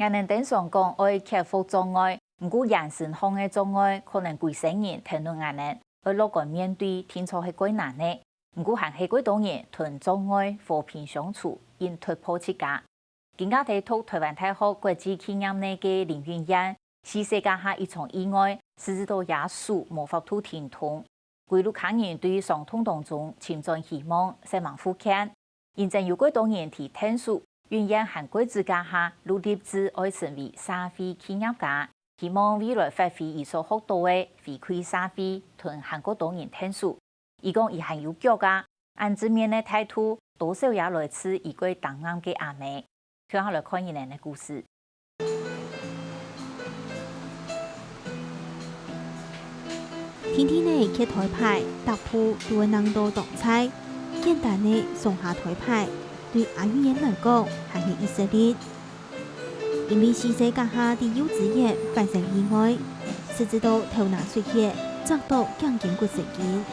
我们顶上讲爱克服障碍，不过人生上的障碍可能规生人谈论我们，而乐观面对天初是几难的。不过还是几多年同障碍和平相处，因突破自家。更加提出台湾大学国际企业内嘅林云燕，是世界下一场意外，使至到耶稣无法度天通。归路客人对伤痛当中潜在希望，希望复看。现在有几多年提听说，云燕韩国之家下努力至爱成为社会企业家，希望未来发挥伊所学到嘅回馈社会，同韩国多人听说。伊讲伊很有脚噶，按正面的态度，多少也来自一个档案嘅阿妹。让我来看一人的故事。天天呢去台牌，搭铺都会能到动菜，简单的送下台牌，对阿云燕来讲还是以色列。因为是世界下的幼稚园发生意外，甚至到头脑出血，遭到僵硬骨事件。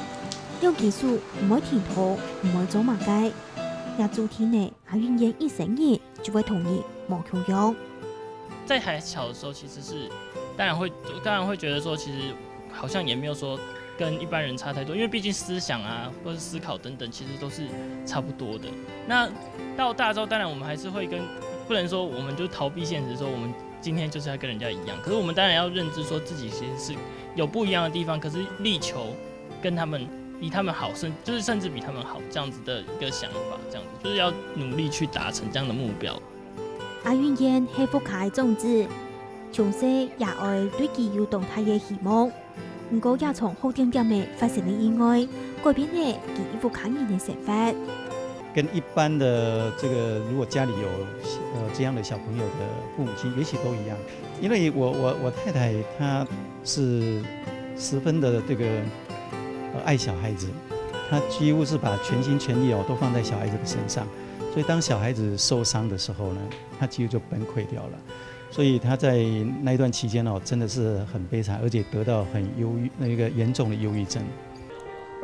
用技术唔会填土，唔会做马街。也主天呢，阿云燕一生日就会同意冇求用。在还小的时候，其实是当然会觉得说，其实好像也没有说跟一般人差太多，因为毕竟思想啊，或是思考等等，其实都是差不多的。那到大之后，当然我们还是会不能说我们就逃避现实，说我们今天就是要跟人家一样。可是我们当然要认知说自己其实是有不一样的地方，可是力求跟他们比他们好，甚至比他们好这样子的一个想法，这样子就是要努力去达成这样的目标。阿云燕是福卡的种子，从小也爱对佢有动态的希望。不过也从好点点的发生了意外，改变了佢福卡人的想法。跟一般的这个，如果家里有这样的小朋友的父母亲，也许都一样。因为我太太她是十分的这个爱小孩子，她几乎是把全心全意都放在小孩子的身上，所以当小孩子受伤的时候呢，她几乎就崩溃掉了。所以她在那一段期间真的是很悲惨，而且得到很严重的忧郁症。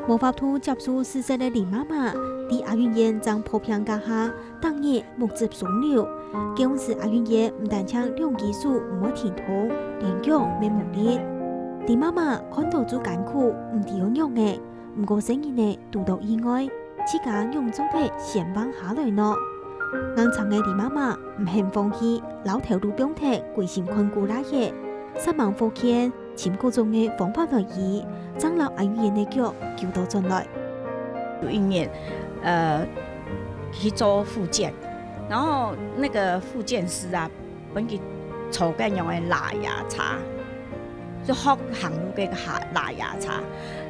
无法度接受事实的林妈妈，伫阿云燕将破片家下，当日目接上流。当时阿云燕唔但将两技术唔会填土，连用没目力。林妈妈看到做艰苦，唔知样用嘅，唔过生意呢遇到意外，自家用做嘅先放下来咯。硬撑嘅林妈妈唔肯放弃，老头路标题贵心困顾拉嘢，失望福建。前各种的方法来以，将老阿云燕的脚救到进来。有一年，去做复健，然后那个复健师啊，本去抽紧用的拉牙叉，就学行路嘅拉牙叉，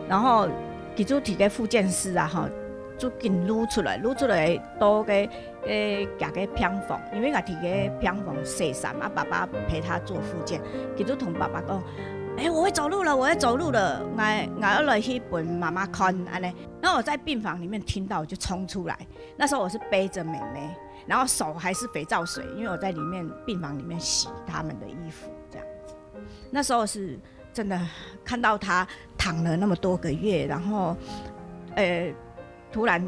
然后其实提个复健师啊，吼，就紧撸出来倒个夹个偏房，因为我提个偏房洗衫啊，爸爸陪他做复健，其实同爸爸讲。我会走路了，我会走路了。我要来去陪妈妈看，安尼。然后我在病房里面听到，我就冲出来。那时候我是背着妹妹，然后手还是肥皂水，因为我在病房里面洗他们的衣服，这样子。那时候是真的看到她躺了那么多个月，然后，突然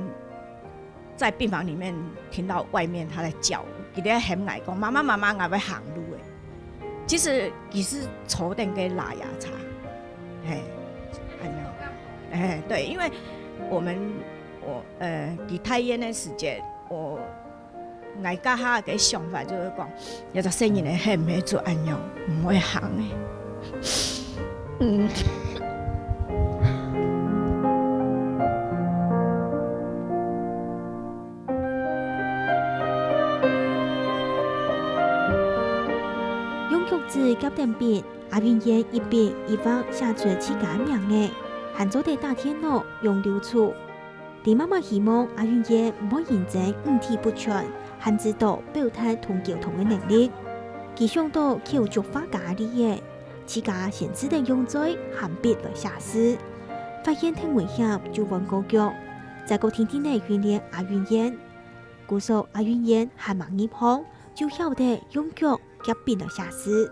在病房里面听到外面她在叫，伊在喊我讲妈妈妈妈，我要行路诶。其实抽电给拉牙叉，对，因为伫太烟的时间，我家下嘅想法就是讲，有十岁人咧，係唔會做安樣，唔會行嘅，自甲点笔，阿云燕一笔一画写出自家名嘅，喊做地大天路用流出。林妈妈希望阿云燕唔好认真五体不全，还知道表态同沟通嘅能力。佢想到佢有竹花家啲嘢，自家先只能用嘴含笔來寫詩。發現挺危險就揾個腳，再個天天嚟訓練阿云燕。故說阿云燕還蠻入行，就曉得用腳夾筆來寫詩。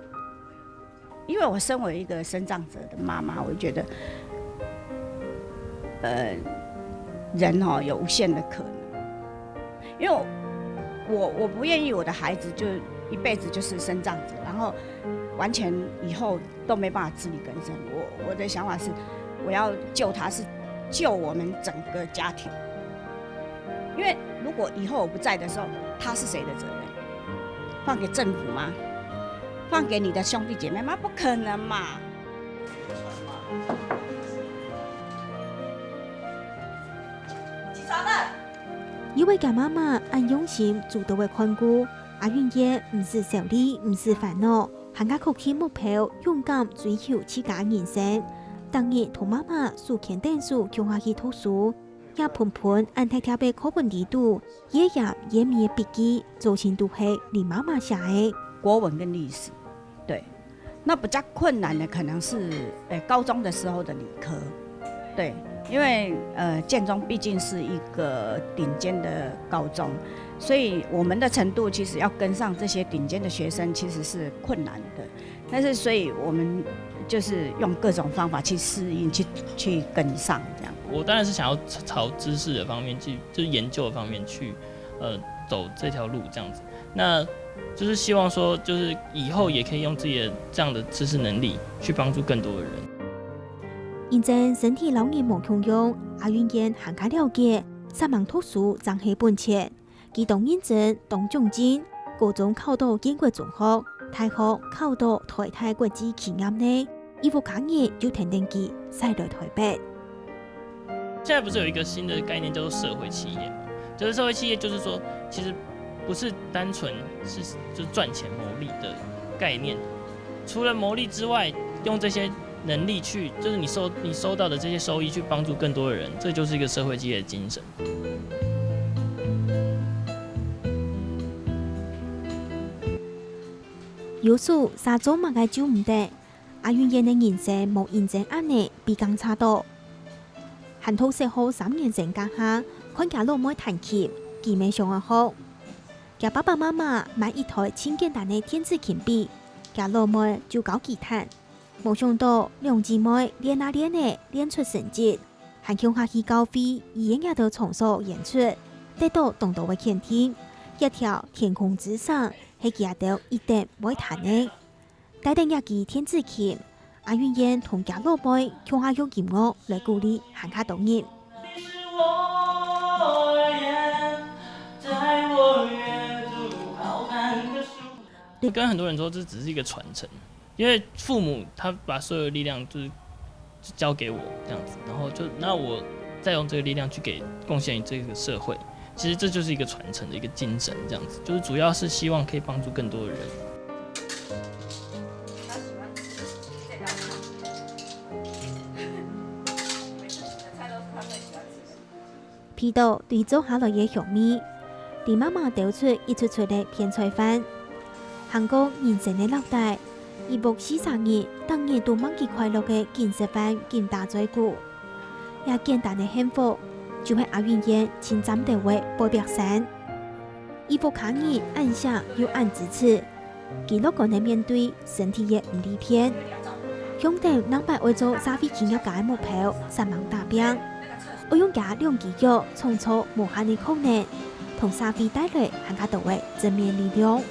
因為我身為一個身障者的媽媽，我覺得，人有無限的可能。因為我不願意我的孩子就一辈子就是生这样子，然后完全以后都没办法自力更生。我的想法是，我要救他，是救我们整个家庭。因为如果以后我不在的时候，他是谁的责任？放给政府吗？放给你的兄弟姐妹吗？不可能嘛！一位家妈妈按用心做到的看顾，阿云爷唔是受力，唔是烦恼，更加酷起目标，勇敢追求自家人生。当日同妈妈数钱点数强下去读书，也盘盘按贴贴的课本里度，夜夜夜迷的笔记，做成都系你妈妈写的。国文跟历史，对，那比较困难的可能是高中的时候的理科，对。因为建中毕竟是一个顶尖的高中，所以我们的程度其实要跟上这些顶尖的学生其实是困难的。但是所以我们就是用各种方法去适应，去跟上这样。我当然是想要朝知识的方面去，就是研究的方面去走这条路这样子。那就是希望说，就是以后也可以用自己的这样的知识能力去帮助更多的人。因正身体老年无强用，阿云燕更加了解上网读书赚起本钱，佢当认真当奖金，高中考到建国中学，大学考到台大国际企业呢，依副假日就停定佢驶来台北。现在不是有一个新的概念叫做社会企业吗？就是社会企业，就是说其实不是单纯是就是赚钱牟利的概念，除了牟利之外，用这些能力去，就是你收到的这些收益去帮助更多的人，这就是一个社会企业的精神。有数沙洲嘛嘅就唔得，阿云燕嘅人生冇認真安尼比更差多。韓土石好3年前家下，看家老妹彈琴，技美上學好。家爸爸媽媽買一台輕簡單嘅電子琴筆，家老妹就教佢彈。冇想到兩姊妹練啊練嘅練出成績，還向下去教會，演也到場所演出，得到當道嘅肯定。一條天空之上係佢到一定會彈嘅。帶定一支電子琴，阿云燕同家老妹向下用音樂來鼓勵行下動人。跟很多人說，這只是一個傳承。因為父母他把所有的力量就是交給我這樣子，然後那我再用這個力量去貢獻於這個社會，其實這就是一個傳承的一個精神，這樣子就是主要是希望可以幫助更多的人。皮豆對做下來嘅小米，對媽媽調出一出出嘅片菜飯，韓國人生嘅腦袋。一部40日，當日都忘記快樂嘅見食飯、見大嘴鼓，也簡單嘅幸福，就係阿云燕親站地位保白山。一部抗日按下又按支持，佢樂觀地面對身體嘅唔理片，向定能把為做社會企業家嘅目標3萬大兵，我用家兩隻腳創造無限嘅可能，同社會帶來更加多嘅正面力量。